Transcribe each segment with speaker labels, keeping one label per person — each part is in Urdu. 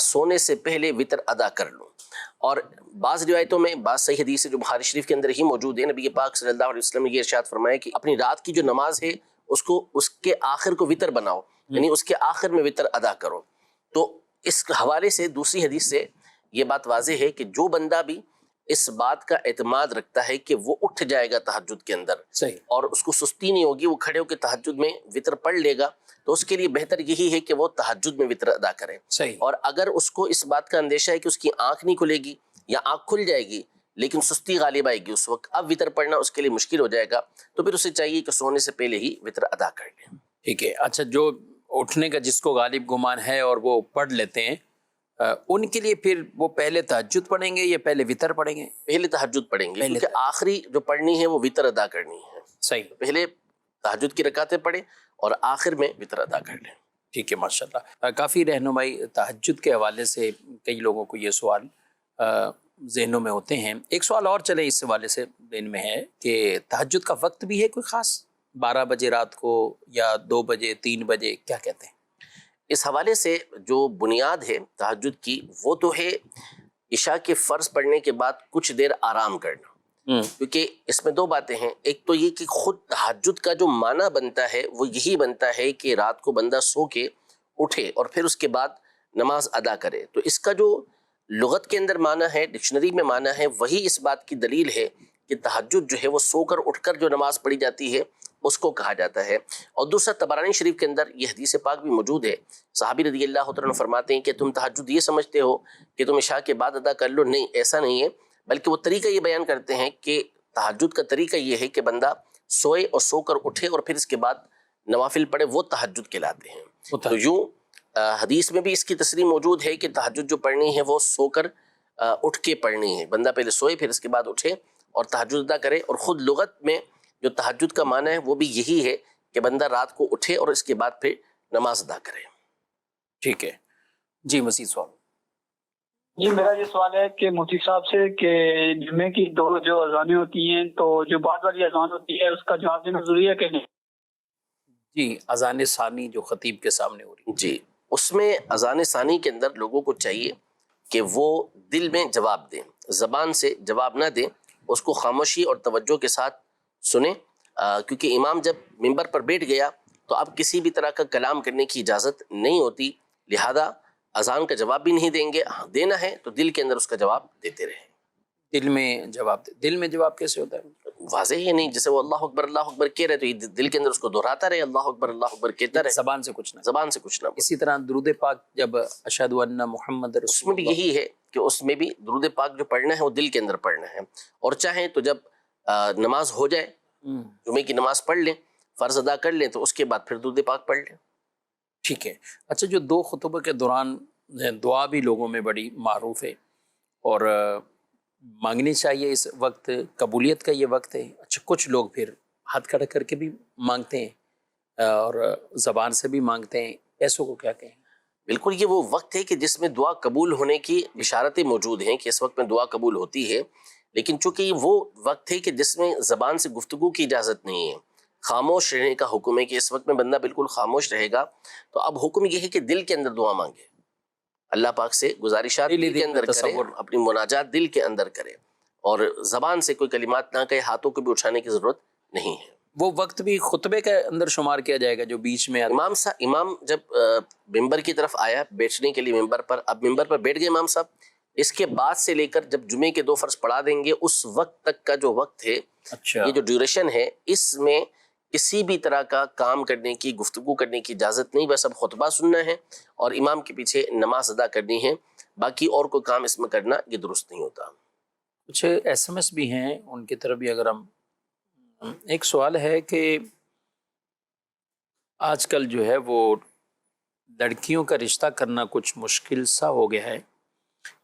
Speaker 1: سونے سے پہلے وطر ادا کر لوں. اور بعض روایتوں میں بعض صحیح حدیث ہے جو بخاری شریف کے اندر ہی موجود ہے، نبی پاک صلی اللہ علیہ وسلم نے یہ ارشاد فرمایا کہ اپنی رات کی جو نماز ہے اس کے آخر کو وطر بناؤ، یعنی اس کے آخر میں وطر ادا کرو. تو اس حوالے سے دوسری حدیث سے یہ بات واضح ہے کہ جو بندہ بھی اس بات کا اعتماد رکھتا ہے کہ وہ اٹھ جائے گا تہجد کے اندر
Speaker 2: صحیح.
Speaker 1: اور اس کو سستی نہیں ہوگی، وہ کھڑے ہو کے تہجد میں وطر پڑھ لے گا، تو اس کے لیے بہتر یہی ہے کہ وہ تہجد میں وطر ادا کرے.
Speaker 2: صحیح.
Speaker 1: اور اگر اس کو اس بات کا اندیشہ ہے کہ اس کی آنکھ نہیں کھلے گی یا آنکھ کھل جائے گی لیکن سستی غالب آئے گی اس وقت، اب وطر پڑھنا اس کے لیے مشکل ہو جائے گا، تو پھر اسے چاہیے کہ سونے سے پہلے ہی وطر ادا کر لے.
Speaker 2: ٹھیک ہے. اچھا، جو اٹھنے کا جس کو غالب گمان ہے اور وہ پڑھ لیتے ہیں، ان کے لیے پھر وہ پہلے تہجد پڑھیں گے یا پہلے وطر پڑھیں گے؟
Speaker 1: پہلے تہجد پڑھیں گے، کیونکہ آخری جو پڑھنی ہے وہ وطر ادا کرنی ہے.
Speaker 2: صحیح.
Speaker 1: پہلے تہجد کی رکعتیں پڑھیں اور آخر میں وطر ادا کر لیں.
Speaker 2: ٹھیک ہے، ماشاء اللہ. کافی رہنمائی تہجد کے حوالے سے کئی لوگوں کو یہ سوال ذہنوں میں ہوتے ہیں. ایک سوال اور چلے اس حوالے سے ذہن میں ہے کہ تہجد کا وقت بھی ہے کوئی خاص؟ 12 بجے رات کو یا 2 بجے 3 بجے، کیا کہتے ہیں؟
Speaker 1: اس حوالے سے جو بنیاد ہے تہجد کی وہ تو ہے عشاء کے فرض پڑھنے کے بعد کچھ دیر آرام کرنا. کیونکہ اس میں 2 باتیں ہیں. ایک تو یہ کہ خود تہجد کا جو معنی بنتا ہے وہ یہی بنتا ہے کہ رات کو بندہ سو کے اٹھے اور پھر اس کے بعد نماز ادا کرے. تو اس کا جو لغت کے اندر معنی ہے، ڈکشنری میں معنی ہے، وہی اس بات کی دلیل ہے کہ تہجد جو ہے وہ سو کر اٹھ کر جو نماز پڑھی جاتی ہے اس کو کہا جاتا ہے. اور دوسرا طبرانی شریف کے اندر یہ حدیث پاک بھی موجود ہے. صحابی رضی اللہ تعالیٰ عنہ فرماتے ہیں کہ تم تہجد یہ سمجھتے ہو کہ تم عشاء کے بعد ادا کر لو، نہیں، ایسا نہیں ہے، بلکہ وہ طریقہ یہ بیان کرتے ہیں کہ تہجد کا طریقہ یہ ہے کہ بندہ سوئے اور سو کر اٹھے اور پھر اس کے بعد نوافل پڑھے، وہ تہجد کہلاتے ہیں. تو یوں حدیث میں بھی اس کی تصریح موجود ہے کہ تہجد جو پڑھنی ہے وہ سو کر اٹھ کے پڑھنی ہے. بندہ پہلے سوئے پھر اس کے بعد اٹھے اور تہجد ادا کرے. اور خود لغت میں جو تہجد کا معنی ہے وہ بھی یہی ہے کہ بندہ رات کو اٹھے اور اس کے بعد پھر نماز ادا کرے.
Speaker 2: ٹھیک ہے جی، مزید سوال.
Speaker 3: جی، میرا یہ سوال ہے کہ مفتی صاحب سے کہ جمعے کی 2 جو اذانیں ہوتی ہیں تو جو بعد والی اذان ہوتی ہے اس کا جواب دینا ضروری ہے کہ نہیں؟
Speaker 2: جی، اذان ثانی جو خطیب کے سامنے ہو رہی ہے،
Speaker 1: جی، اس میں اذان ثانی کے اندر لوگوں کو چاہیے کہ وہ دل میں جواب دیں، زبان سے جواب نہ دیں، اس کو خاموشی اور توجہ کے ساتھ سنیں. کیونکہ امام جب منبر پر بیٹھ گیا تو اب کسی بھی طرح کا کلام کرنے کی اجازت نہیں ہوتی، لہذا اذان کا جواب بھی نہیں دیں گے. دینا ہے تو دل کے اندر اس کا جواب دیتے رہیں.
Speaker 2: دل میں جواب دل میں جواب کیسے ہوتا ہے؟
Speaker 1: واضح ہی نہیں، جیسے وہ اللہ اکبر کہہ رہے تو یہ دل کے اندر اس کو دہراتا رہے، اللہ اکبر کہتا رہے،
Speaker 2: زبان سے کچھ نہ.
Speaker 1: زبان سے کچھ نہ.
Speaker 2: اسی طرح درود پاک جب اشہد ان محمد
Speaker 1: اس
Speaker 2: رسول
Speaker 1: میں بھی
Speaker 2: اللہ،
Speaker 1: یہی ہے کہ اس میں بھی درود پاک جو پڑھنا ہے وہ دل کے اندر پڑھنا ہے. اور چاہیں تو جب نماز ہو جائے، جمعے کی نماز پڑھ لیں، فرض ادا کر لیں، تو اس کے بعد پھر درود پاک پڑھ لیں.
Speaker 2: ٹھیک ہے. اچھا، جو 2 خطبہ کے دوران دعا بھی لوگوں میں بڑی معروف ہے اور مانگنی چاہیے، اس وقت قبولیت کا یہ وقت ہے. اچھا، کچھ لوگ پھر ہاتھ کھڑا کر کے بھی مانگتے ہیں اور زبان سے بھی مانگتے ہیں، ایسوں کو کیا کہیں؟
Speaker 1: بالکل، یہ وہ وقت ہے کہ جس میں دعا قبول ہونے کی بشارتیں موجود ہیں کہ اس وقت میں دعا قبول ہوتی ہے. لیکن چونکہ یہ وہ وقت ہے کہ جس میں زبان سے گفتگو کی اجازت نہیں ہے، خاموش رہنے کا حکم ہے کہ اس وقت میں بندہ بالکل خاموش رہے گا. تو اب حکم یہ ہے کہ دل کے اندر دعا مانگے، اللہ پاک سے گزارشات دل کے اندر کرے، اپنی مناجات دل کے اندر کرے اور زبان سے کوئی کلمات نہ کہے، ہاتھوں کو بھی اٹھانے کی ضرورت نہیں ہے.
Speaker 2: وہ وقت بھی خطبے کے اندر شمار کیا جائے گا جو بیچ میں
Speaker 1: امام جب ممبر کی طرف آیا بیٹھنے کے لیے ممبر پر، اب ممبر پر بیٹھ گئے امام صاحب، اس کے بعد سے لے کر جب جمعے کے 2 فرض پڑھا دیں گے اس وقت تک کا جو وقت ہے،
Speaker 2: اچھا،
Speaker 1: یہ جو ڈیوریشن ہے، اس میں کسی بھی طرح کا کام کرنے کی، گفتگو کرنے کی اجازت نہیں. بس اب خطبہ سننا ہے اور امام کے پیچھے نماز ادا کرنی ہے، باقی اور کوئی کام اس میں کرنا یہ درست نہیں ہوتا.
Speaker 2: کچھ SMS بھی ہیں، ان کی طرف بھی اگر ہم، ایک سوال ہے کہ آج کل جو ہے وہ لڑکیوں کا رشتہ کرنا کچھ مشکل سا ہو گیا ہے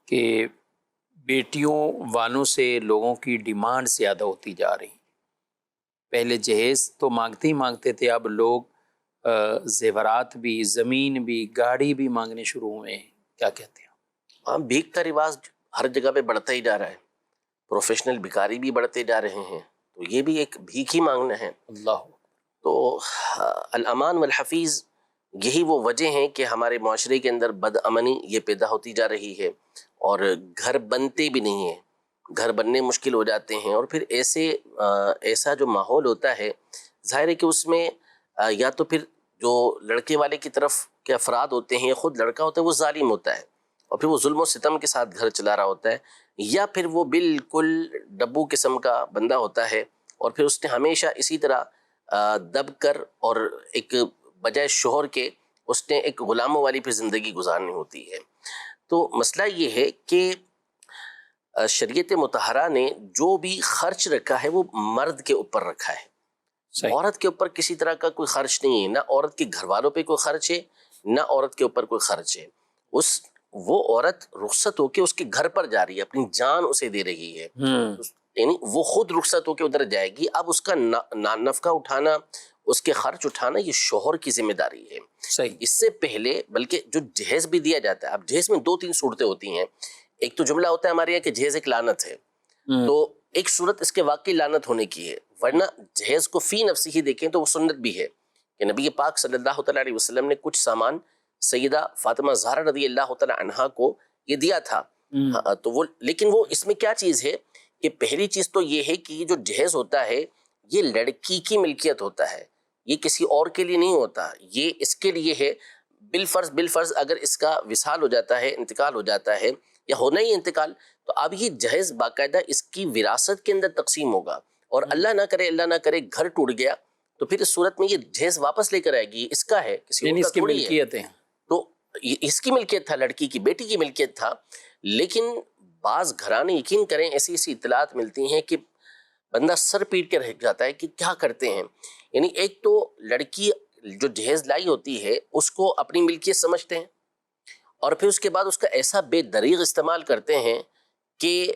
Speaker 2: کہ بیٹیوں والوں سے لوگوں کی ڈیمانڈ زیادہ ہوتی جا رہی. پہلے جہیز تو مانگتے ہی مانگتے تھے، اب لوگ زیورات بھی، زمین بھی، گاڑی بھی مانگنے شروع ہوئے ہیں. کیا کہتے ہیں؟
Speaker 1: ہاں، بھیک کا رواج ہر جگہ پہ بڑھتا ہی جا رہا ہے، پروفیشنل بھکاری بھی بڑھتے جا رہے ہیں، تو یہ بھی ایک بھیک ہی مانگنا ہے.
Speaker 2: اللہ.
Speaker 1: تو الامان والحفیظ یہی وہ وجہ ہیں کہ ہمارے معاشرے کے اندر بدامنی یہ پیدا ہوتی جا رہی ہے، اور گھر بنتے بھی نہیں ہیں، گھر بننے مشکل ہو جاتے ہیں، اور پھر ایسا جو ماحول ہوتا ہے، ظاہر ہے کہ اس میں یا تو پھر جو لڑکے والے کی طرف کے افراد ہوتے ہیں، خود لڑکا ہوتا ہے وہ ظالم ہوتا ہے اور پھر وہ ظلم و ستم کے ساتھ گھر چلا رہا ہوتا ہے، یا پھر وہ بالکل ڈبو قسم کا بندہ ہوتا ہے اور پھر اس نے ہمیشہ اسی طرح دب کر اور ایک بجائے شوہر کے اس نے ایک غلاموں والی پھر زندگی گزارنی ہوتی ہے۔ تو مسئلہ یہ ہے کہ شریعت مطہرہ نے جو بھی خرچ رکھا ہے وہ مرد کے اوپر رکھا ہے،
Speaker 2: صحیح۔
Speaker 1: عورت کے اوپر کسی طرح کا کوئی خرچ نہیں ہے، نہ عورت کے گھر والوں پہ کوئی خرچ ہے، نہ عورت کے اوپر کوئی خرچ ہے۔ وہ عورت رخصت ہو کے اس کے گھر پر جا رہی ہے، اپنی جان اسے دے رہی ہے، یعنی وہ خود رخصت ہو کے ادھر جائے گی، اب اس کا نفقہ اٹھانا، اس کے خرچ اٹھانا یہ شوہر کی ذمہ داری ہے۔
Speaker 2: صحیح۔
Speaker 1: اس سے پہلے بلکہ جو جہیز بھی دیا جاتا ہے، اب جہیز میں 2-3 صورتیں ہوتی ہیں۔ ایک تو جملہ ہوتا ہے ہمارے یہاں کہ جہیز ایک لعنت ہے، تو ایک صورت اس کے واقعی لعنت ہونے کی ہے، ورنہ جہیز کو فی نفسی ہی دیکھیں تو وہ سنت بھی ہے کہ نبی پاک صلی اللہ تعالیٰ علیہ وسلم نے کچھ سامان سیدہ فاطمہ زہرا رضی اللہ تعالیٰ عنہا کو یہ دیا تھا۔ تو وہ لیکن وہ اس میں کیا چیز ہے کہ پہلی چیز تو یہ ہے کہ یہ جو جہیز ہوتا ہے یہ لڑکی کی ملکیت ہوتا ہے، یہ کسی اور کے لیے نہیں ہوتا، یہ اس کے لیے ہے۔ بالفرض اگر اس کا وصال ہو جاتا ہے، انتقال ہو جاتا ہے یا ہونا ہی انتقال، تو اب یہ جہیز باقاعدہ اس کی وراثت کے اندر تقسیم ہوگا، اور اللہ نہ کرے گھر ٹوٹ گیا تو پھر اس صورت میں یہ جہیز واپس لے کر آئے گی، اس کا ہے، کسی اور
Speaker 2: یعنی
Speaker 1: کا
Speaker 2: اس کی
Speaker 1: تھوڑی ہے۔
Speaker 2: ملکیت ہے۔
Speaker 1: تو اس کی ملکیت تھا، لڑکی کی بیٹی کی ملکیت تھا، لیکن بعض گھرانے یقین کریں ایسی اطلاعات ملتی ہیں کہ بندہ سر پیٹ کے رہ جاتا ہے کہ کیا کرتے ہیں۔ یعنی ایک تو لڑکی جو جہیز لائی ہوتی ہے اس کو اپنی ملکیت سمجھتے ہیں، اور پھر اس کے بعد اس کا ایسا بے دریغ استعمال کرتے ہیں کہ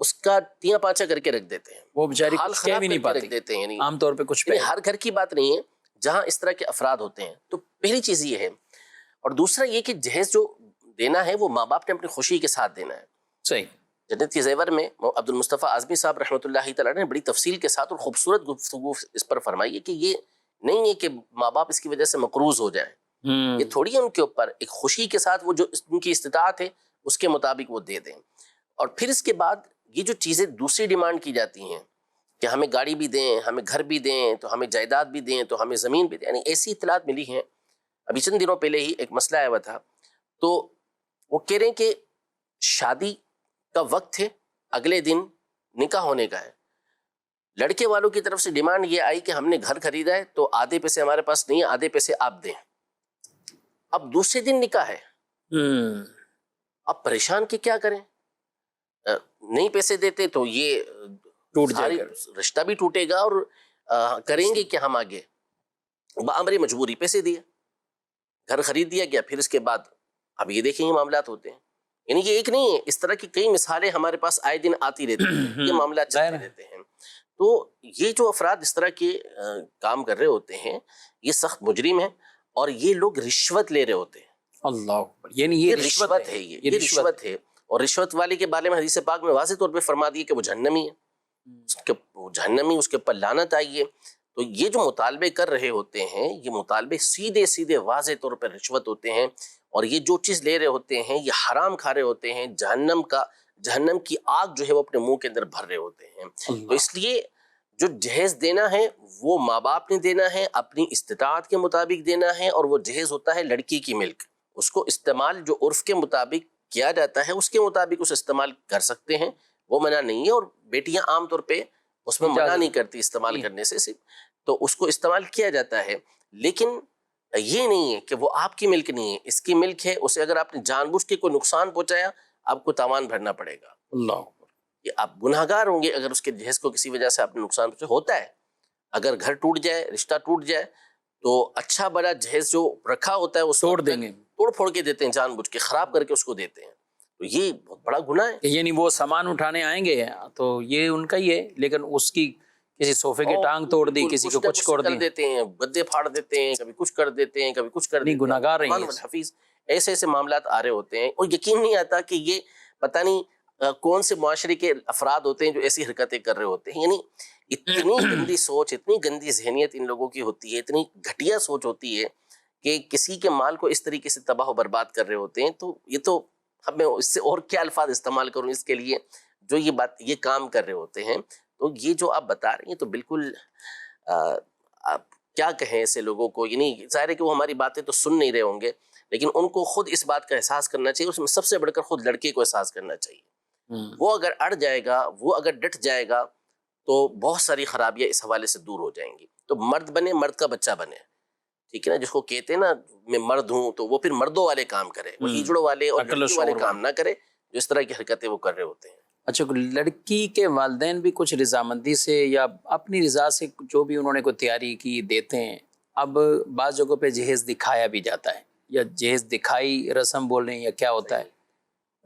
Speaker 1: اس کا تیا پانچا کر کے رکھ دیتے ہیں،
Speaker 2: وہ بیچاری
Speaker 1: حال
Speaker 2: کچھ کہہ
Speaker 1: خراب
Speaker 2: بھی نہیں
Speaker 1: کر کے
Speaker 2: پاتی،
Speaker 1: رکھ دیتے ہیں۔ یعنی
Speaker 2: عام طور پہ کچھ
Speaker 1: ہر گھر کی بات نہیں ہے جہاں اس طرح کے افراد ہوتے ہیں۔ تو پہلی چیز یہ ہے، اور دوسرا یہ کہ جہیز جو دینا ہے وہ ماں باپ نے اپنی خوشی کے ساتھ دینا ہے۔
Speaker 2: صحیح۔
Speaker 1: جنت کے زیور میں عبد المصطفیٰ اعظمی صاحب رحمۃ اللہ تعالیٰ نے بڑی تفصیل کے ساتھ اور خوبصورت گفتگو اس پر فرمائی ہے کہ یہ نہیں ہے کہ ماں باپ اس کی وجہ سے مقروض ہو جائیں، یہ تھوڑی ہے ان کے اوپر، ایک خوشی کے ساتھ وہ جو ان کی استطاعت ہے اس کے مطابق وہ دے دیں۔ اور پھر اس کے بعد یہ جو چیزیں دوسری ڈیمانڈ کی جاتی ہیں کہ ہمیں گاڑی بھی دیں، ہمیں گھر بھی دیں، تو ہمیں جائیداد بھی دیں، تو ہمیں زمین بھی دیں، یعنی ایسی اطلاعات ملی ہیں۔ ابھی چند دنوں پہلے ہی ایک مسئلہ آیا ہوا تھا، تو وہ کہہ رہے ہیں کہ شادی کا وقت ہے، اگلے دن نکاح ہونے کا ہے، لڑکے والوں کی طرف سے ڈیمانڈ یہ آئی کہ ہم نے گھر خریدا ہے تو آدھے پیسے ہمارے پاس نہیں ہیں، آدھے پیسے آپ دیں۔ اب دوسرے دن نکاح ہے، اب پریشان کہ کیا کریں، نہیں پیسے دیتے تو یہ
Speaker 2: ٹوٹ جائے گا،
Speaker 1: رشتہ بھی ٹوٹے گا، اور کریں گے کہ ہم آگے بامر مجبوری پیسے دیا، گھر خرید دیا گیا۔ پھر اس کے بعد اب یہ دیکھیں یہ معاملات ہوتے ہیں، یعنی یہ ایک نہیں ہے، اس طرح کی کئی مثالیں ہمارے پاس آئے دن آتی رہتی ہیں، یہ معاملات چلتے رہتے ہیں۔ تو یہ جو افراد اس طرح کے کام کر رہے ہوتے ہیں یہ سخت مجرم ہیں، اور یہ لوگ رشوت لے رہے ہوتے ہیں۔
Speaker 2: اللہ اکبر، یعنی یہ رشوت ہے،
Speaker 1: یہ رشوت ہے، اور رشوت والے کے بارے میں حدیث پاک میں واضح طور پہ فرما دیا کہ وہ جہنمی ہے، وہ جہنمی، اس کے اوپر لعنت آئی ہے۔ تو یہ جو مطالبے کر رہے ہوتے ہیں یہ مطالبے سیدھے واضح طور پر رشوت ہوتے ہیں، اور یہ جو چیز لے رہے ہوتے ہیں یہ حرام کھا رہے ہوتے ہیں، جہنم کی آگ جو ہے وہ اپنے منہ کے اندر بھر رہے ہوتے ہیں۔ تو اس لیے جو جہیز دینا ہے وہ ماں باپ نے دینا ہے، اپنی استطاعت کے مطابق دینا ہے، اور وہ جہیز ہوتا ہے لڑکی کی ملک، اس کو استعمال جو عرف کے مطابق کیا جاتا ہے اس کے مطابق اس استعمال کر سکتے ہیں، وہ منع نہیں ہے، اور بیٹیاں عام طور پہ اس میں منع نہیں کرتی استعمال کرنے سے، تو اس کو استعمال کیا جاتا ہے۔ لیکن یہ نہیں ہے کہ وہ آپ کی ملک نہیں ہے، اس کی ملک ہے، اسے اگر آپ نے جان بوجھ کے کوئی نقصان پہنچایا آپ کو تاوان بھرنا پڑے گا،
Speaker 2: اللہ
Speaker 1: یہ آپ گناہ گار ہوں گے اگر اس کے جہیز کو کسی وجہ سے آپ نے نقصان پہنچایا۔ ہوتا ہے اگر گھر ٹوٹ جائے، رشتہ ٹوٹ جائے، تو اچھا بڑا جہیز جو رکھا ہوتا ہے وہ
Speaker 2: توڑ دیں گے،
Speaker 1: توڑ پھوڑ کے دیتے ہیں، جان بوجھ کے خراب کر کے اس کو دیتے ہیں، تو یہ بہت بڑا گناہ ہے۔
Speaker 2: یعنی وہ سامان اٹھانے آئیں گے تو یہ ان کا ہی ہے، لیکن اس کی کسی صوفے کی ٹانگ توڑ دی، کسی کو کچھ کر
Speaker 1: دیتے ہیں، گدے پھاڑ دیتے ہیں، کبھی کچھ کر دیتے ہیں، کبھی کچھ کر دیتے ہیں،
Speaker 2: گناہگار ہیں
Speaker 1: حفیظ ایسے معاملات آ رہے ہوتے ہیں، اور یقین نہیں آتا کہ یہ پتہ نہیں کون سے معاشرے کے افراد ہوتے ہیں جو ایسی حرکتیں کر رہے ہوتے ہیں۔ یعنی اتنی گندی سوچ، اتنی گندی ذہنیت ان لوگوں کی ہوتی ہے، اتنی گھٹیا سوچ ہوتی ہے کہ کسی کے مال کو اس طریقے سے تباہ و برباد کر رہے ہوتے ہیں، تو یہ تو اب میں اس سے اور کیا الفاظ استعمال کروں اس کے لیے، جو یہ کام کر رہے ہوتے ہیں. تو یہ جو آپ بتا رہے ہیں تو بالکل آپ کیا کہیں ایسے لوگوں کو. یعنی ظاہر ہے کہ وہ ہماری باتیں تو سن نہیں رہے ہوں گے، لیکن ان کو خود اس بات کا احساس کرنا چاہیے. اس میں سب سے بڑھ کر خود لڑکے کو احساس کرنا چاہیے. وہ اگر اڑ جائے گا، وہ اگر ڈٹ جائے گا، تو بہت ساری خرابیاں اس حوالے سے دور ہو جائیں گی. تو مرد بنے، مرد کا بچہ بنے، ٹھیک ہے نا. جس کو کہتے ہیں نا میں مرد ہوں، تو وہ پھر مردوں والے کام کرے، وہ ہیجڑوں والے اور لڑکی والے کام نہ کرے جو اس طرح کی حرکتیں وہ کر رہے ہوتے ہیں.
Speaker 2: اچھا، لڑکی کے والدین بھی کچھ رضامندی سے یا اپنی رضا سے جو بھی انہوں نے کوئی تیاری کی دیتے ہیں. اب بعض جگہوں پہ جہیز دکھایا بھی جاتا ہے، یا جہیز دکھائی رسم بول رہے ہیں یا کیا ہوتا ہے،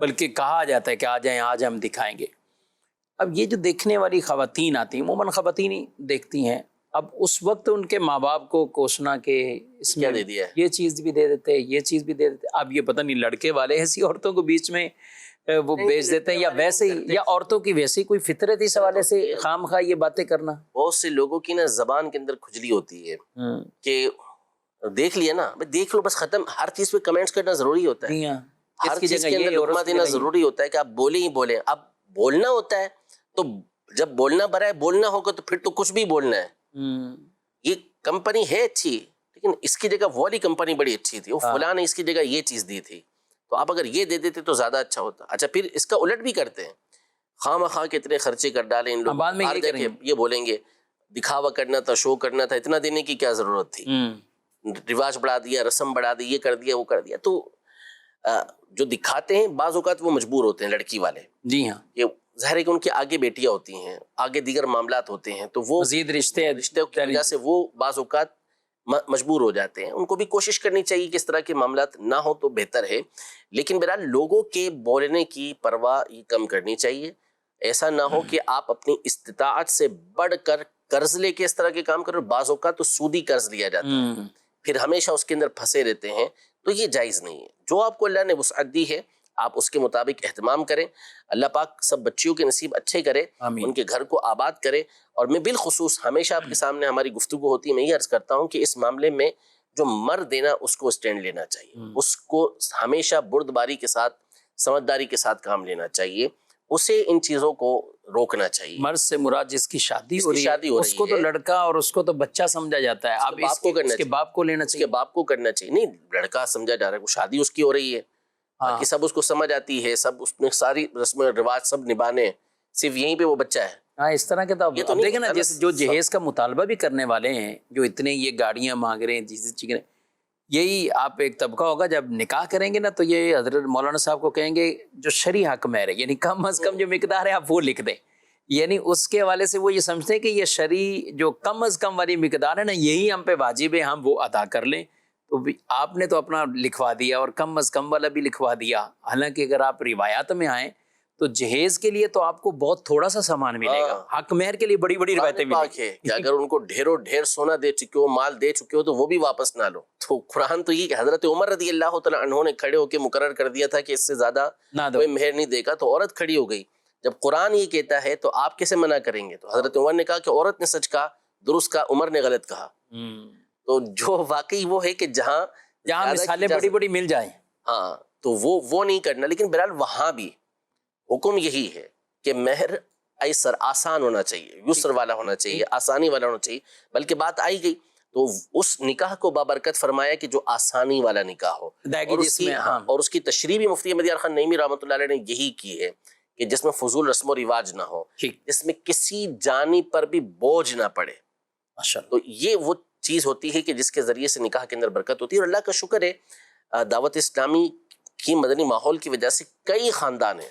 Speaker 2: بلکہ کہا جاتا ہے کہ آ جائیں آج ہم دکھائیں گے. اب یہ جو دیکھنے والی خواتین آتی ہیں، عموماً خواتین ہی دیکھتی ہیں، اب اس وقت ان کے ماں باپ کو کوسنا کہ اس میں
Speaker 1: کیا دے دیا ہے،
Speaker 2: یہ چیز بھی دے دیتے، یہ چیز بھی دے دیتے. اب یہ پتہ نہیں لڑکے والے ایسی عورتوں کو بیچ میں وہ بیچ دیتے ہیں، یا ویسے ہی، یا عورتوں کی ویسے ہی کوئی فطرت اس حوالے سے خام خواہ یہ باتیں کرنا.
Speaker 1: بہت سے لوگوں کی نا زبان کے اندر کھجلی ہوتی ہے کہ دیکھ لیا نا، دیکھ لو بس، ختم. ہر چیز پہ کمنٹس کرنا ضروری ہوتا ہے، ہر چیز کے اندر لقمہ دینا ضروری ہوتا ہے کہ آپ بولیں ہی بولیں. اب بولنا ہوتا ہے تو جب بولنا برائے بولنا ہوگا تو پھر تو کچھ بھی بولنا ہے. یہ کمپنی ہے اچھی، لیکن اس کی جگہ وہ والی کمپنی بڑی اچھی تھی، وہ فلاں نے اس کی جگہ یہ چیز دی تھی، تو آپ اگر یہ دے دیتے تو زیادہ اچھا ہوتا. اچھا، پھر اس کا الٹ بھی کرتے ہیں، خواہ مخواہ کے اتنے خرچے کر ڈالے ان لوگ، باہر جا کے یہ بولیں گے دکھاوا کرنا تھا، شو کرنا تھا، اتنا دینے کی کیا ضرورت تھی، رواج بڑھا دیا، رسم بڑھا دی، یہ کر دیا وہ کر دیا. تو جو دکھاتے ہیں بعض اوقات وہ مجبور ہوتے ہیں لڑکی والے.
Speaker 2: جی ہاں،
Speaker 1: یہ ظاہر ہے کہ ان کے آگے بیٹیاں ہوتی ہیں، آگے دیگر معاملات ہوتے ہیں، تو وہ
Speaker 2: مزید رشتوں
Speaker 1: کی وجہ سے وہ بعض اوقات مجبور ہو جاتے ہیں. ان کو بھی کوشش کرنی چاہیے کہ اس طرح کے معاملات نہ ہو تو بہتر ہے، لیکن بہرحال لوگوں کے بولنے کی پرواہ کم کرنی چاہیے. ایسا نہ ہو کہ آپ اپنی استطاعت سے بڑھ کر قرض لے کے اس طرح کے کام کرو. بعض اوقات تو سودی قرض لیا جاتا ہے، پھر ہمیشہ اس کے اندر پھنسے رہتے ہیں، تو یہ جائز نہیں ہے. جو آپ کو اللہ نے وسعت دی ہے آپ اس کے مطابق اہتمام کریں. اللہ پاک سب بچیوں کے نصیب اچھے کرے، ان کے گھر کو آباد کرے. اور میں بالخصوص ہمیشہ آپ کے سامنے ہماری گفتگو ہوتی ہے، میں یہ عرض کرتا ہوں کہ اس معاملے میں جو مرد ہے نا اس کو اسٹینڈ لینا چاہیے، اس کو ہمیشہ بردباری کے ساتھ، سمجھداری کے ساتھ کام لینا چاہیے، اسے ان چیزوں کو روکنا چاہیے.
Speaker 2: مرد سے مراد جس کی شادی ہو رہی ہے اس کو تو لڑکا اور اس کو تو بچہ سمجھا جاتا ہے. اب اس کے باپ کو لینا چاہیے،
Speaker 1: اس کے باپ کو کرنا چاہیے. نہیں، لڑکا سمجھا جا رہا ہے، وہ شادی اس کی ہو رہی ہے، باقی سب اس کو سمجھ آتی ہے، سب اس نے ساری رسم و رواج سب نبھانے، صرف یہیں پہ وہ بچہ ہے.
Speaker 2: ہاں، اس طرح کے تو اب دیکھیں نا، جیسے جو جہیز کا مطالبہ بھی کرنے والے ہیں، جو اتنے یہ گاڑیاں مانگ رہے ہیں، چیزیں چیزیں، یہی آپ ایک طبقہ ہوگا جب نکاح کریں گے نا تو یہ حضرت مولانا صاحب کو کہیں گے جو شرعی حق مہر ہے، یعنی کم از کم جو مقدار ہے آپ وہ لکھ دیں. یعنی اس کے حوالے سے وہ یہ سمجھتے ہیں کہ یہ شرعی جو کم از کم والی مقدار ہے نا، یہی ہم پہ واجب ہے، ہم وہ ادا کر لیں. تو آپ نے تو اپنا لکھوا دیا اور کم از کم والا بھی لکھوا دیا. حالانکہ اگر آپ روایات میں آئیں تو جہیز کے لیے تو آپ کو بہت تھوڑا سا سامان ملے گا، حق مہر کے لیے بڑی بڑی روایتیں ملیں گی
Speaker 1: کہ اگر ان کو ڈھیروں ڈھیر سونا دے چکے ہو، مال دے چکے ہو، تو وہ بھی واپس نہ لو. تو قرآن تو یہ کہ حضرت عمر رضی اللہ تعالیٰ عنہ نے کھڑے ہو کے مقرر کر دیا تھا کہ اس سے زیادہ کوئی مہر نہیں دے گا. تو عورت کھڑی ہو گئی. جب قرآن یہ کہتا ہے تو آپ کیسے منع کریں گے؟ تو حضرت عمر نے کہا کہ عورت نے سچ کہا، درست کہا، عمر نے غلط کہا. تو جو واقعی وہ ہے کہ جہاں
Speaker 2: مثالیں بڑی بڑی مل جائیں،
Speaker 1: ہاں، تو وہ نہیں کرنا. لیکن بہرحال وہاں بھی حکم یہی ہے کہ مہر ایسر، آسان ہونا چاہیے، یسر والا ہونا چاہیے، آسانی والا ہونا چاہیے. بلکہ بات آئی گئی تو اس نکاح کو بابرکت فرمایا کہ جو آسانی والا نکاح ہو، اور اس کی تشریح بھی مفتی احمد یار خان نعیمی رحمۃ اللہ علیہ نے یہی کی ہے کہ جس میں فضول رسم و رواج نہ ہو، جس میں کسی جانی پر بھی بوجھ نہ پڑے. تو یہ وہ چیز ہوتی ہے کہ جس کے ذریعے سے نکاح کے اندر برکت ہوتی ہے. اور اللہ کا شکر ہے دعوت اسلامی کی مدنی ماحول کی وجہ سے کئی خاندان ہیں،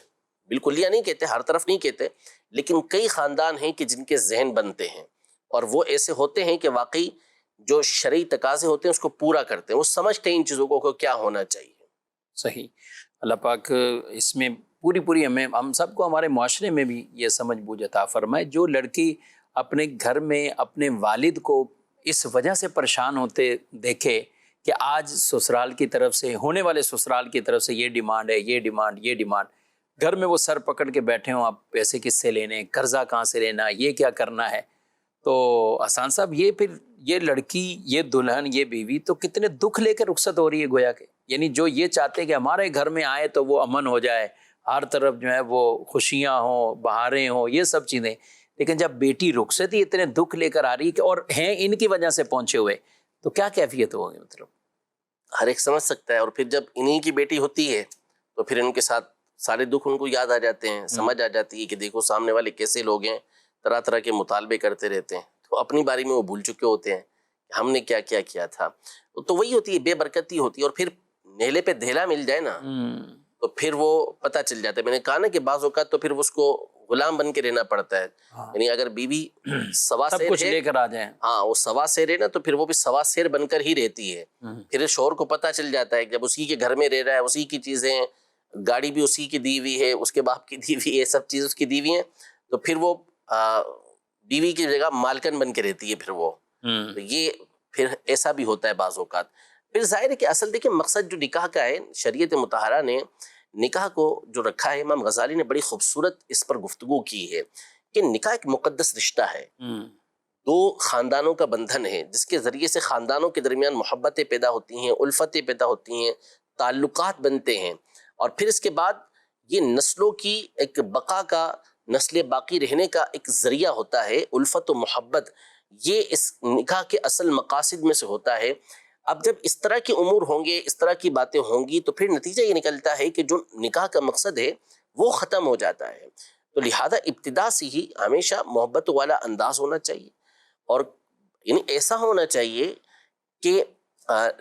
Speaker 1: بالکل یہ نہیں کہتے، ہر طرف نہیں کہتے، لیکن کئی خاندان ہیں کہ جن کے ذہن بنتے ہیں، اور وہ ایسے ہوتے ہیں کہ واقعی جو شرعی تقاضے ہوتے ہیں اس کو پورا کرتے ہیں، وہ سمجھتے ہیں ان چیزوں کو کیا ہونا چاہیے.
Speaker 2: صحیح. اللہ پاک اس میں پوری ہم سب کو، ہمارے معاشرے میں بھی یہ سمجھ بوجھ عطا فرمائے. جو لڑکی اپنے گھر میں اپنے والد کو اس وجہ سے پریشان ہوتے دیکھے کہ آج سسرال کی طرف سے، ہونے والے سسرال کی طرف سے یہ ڈیمانڈ ہے، یہ ڈیمانڈ، گھر میں وہ سر پکڑ کے بیٹھے ہوں، آپ پیسے کس سے لینے، قرضہ کہاں سے لینا، یہ کیا کرنا ہے. تو حسان صاحب یہ لڑکی، یہ دلہن، یہ بیوی تو کتنے دکھ لے کے رخصت ہو رہی ہے گویا کہ، یعنی جو یہ چاہتے کہ ہمارے گھر میں آئے تو وہ امن ہو جائے، ہر طرف جو ہے وہ خوشیاں ہوں، بہاریں ہوں، یہ سب چیزیں، لیکن جب بیٹی رخصتی اتنے دکھ لے کر آ رہی ہے اور ہیں ان کی وجہ سے پہنچے ہوئے، تو کیا کیفیت ہوگی؟ مطلب
Speaker 1: ہر ایک سمجھ سکتا ہے، اور پھر جب انہی کی بیٹی ہوتی ہے تو پھر ان کے ساتھ سارے دکھ ان کو یاد آ جاتے ہیں، سمجھ آ جاتی ہے کہ دیکھو سامنے والے کیسے لوگ ہیں، طرح طرح کے مطالبے کرتے رہتے ہیں، تو اپنی باری میں وہ بھول چکے ہوتے ہیں کہ ہم نے کیا کیا کیا تھا. تو وہی ہوتی ہے، بے برکتی ہوتی ہے. اور پھر نیلے پہ دھیلا مل جائے نا تو پھر وہ پتہ چل جاتا ہے. میں نے کہا نا کہ بعض اوقات تو پھر اس کو غلام بن کے رہنا پڑتا ہے. یعنی اگر بیوی سوا
Speaker 2: سب
Speaker 1: سیر
Speaker 2: کچھ
Speaker 1: ہے،
Speaker 2: لے کر آ جائیں.
Speaker 1: ہاں وہ سوا سیر ہے نا، تو پھر وہ بھی سوا سیر بن کر ہی رہتی ہے. پھر شوہر کو پتہ چل جاتا ہے کہ جب اسی کے گھر میں رہ رہا ہے، اسی کی چیزیں، گاڑی بھی اسی کی دی ہوئی ہے، اس کے باپ کی دی ہوئی ہے، سب چیز اس کی دی ہوئی ہیں، تو پھر وہ بیوی کی جگہ مالکن بن کے رہتی ہے. پھر وہ تو یہ پھر ایسا بھی ہوتا ہے بعض اوقات. پھر ظاہر ہے کہ اصل دیکھیں مقصد جو نکاح کا ہے، شریعت مطہرہ نے نکاح کو جو رکھا ہے، امام غزالی نے بڑی خوبصورت اس پر گفتگو کی ہے کہ نکاح ایک مقدس رشتہ ہے، دو خاندانوں کا بندھن ہے، جس کے ذریعے سے خاندانوں کے درمیان محبتیں پیدا ہوتی ہیں، الفتیں پیدا ہوتی ہیں، تعلقات بنتے ہیں، اور پھر اس کے بعد یہ نسلوں کی ایک بقا کا، نسل باقی رہنے کا ایک ذریعہ ہوتا ہے. الفت و محبت یہ اس نکاح کے اصل مقاصد میں سے ہوتا ہے. اب جب اس طرح کے امور ہوں گے، اس طرح کی باتیں ہوں گی، تو پھر نتیجہ یہ نکلتا ہے کہ جو نکاح کا مقصد ہے وہ ختم ہو جاتا ہے. تو لہذا ابتدا سے ہی ہمیشہ محبت والا انداز ہونا چاہیے، اور یعنی ایسا ہونا چاہیے کہ